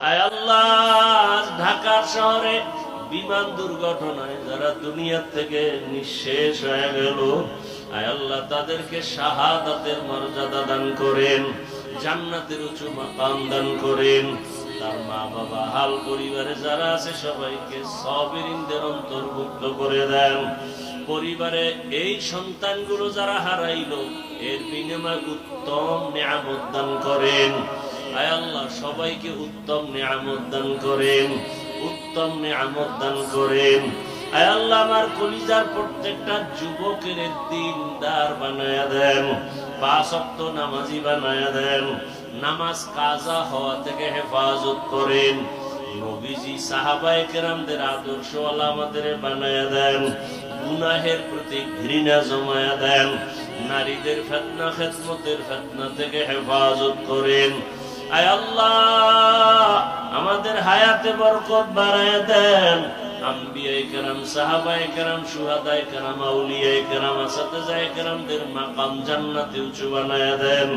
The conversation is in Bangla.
আয় আল্লাহ, ঢাকার শহরে বিমান দুর্ঘটনায় যারা দুনিয়া থেকে নিঃশেষ হয়ে গেল, আয় আল্লাহ তাদেরকে শাহাদাতের মর্যাদা দান করেন, জান্নাতের উঁচু মাকাম দান করেন। তার মা বাবা হাল পরিবারে যারা আছে সবাইকে সাবিরিনদের অন্তর্ভুক্ত করে দেন। পরিবারে এই সন্তানগুলো যারা হারাইলো এর বিনিময়ে উত্তম নিয়ামত দান করেন। আয় আল্লাহ সবাইকে উত্তম নিয়ামত দান করেন, উত্তম নিয়ামত দান করেন। আয় আল্লাহ আমার কলিজার প্রত্যেকটা যুবকের দিনদার বানায়া দেন, ৫ ওয়াক্ত নামাজি বানায়া দেন, নামাজ কাজা হওয়া থেকে হেফাজত করেন। নবীজি সাহাবায়ে কেরামদের আদর্শওয়ালা আমাদের বানায়া দেন, গুনাহের প্রতি ঘৃণা জমায়া দেন, নারীদের ফিতনা খেদমতের ফিতনা থেকে হেফাজত করেন। আয় আল্লাহ আমাদের হায়াতে বরকত বাড়ায়া দেন। আম্বিয়ায়ে কেরাম, সাহাবায়ে কেরাম, শুহাদায়ে কেরাম, আউলিয়ায়ে কেরাম, আসাতিজায়ে কেরামদের মাকাম জান্নাতে উঁচু বানায়া দেন।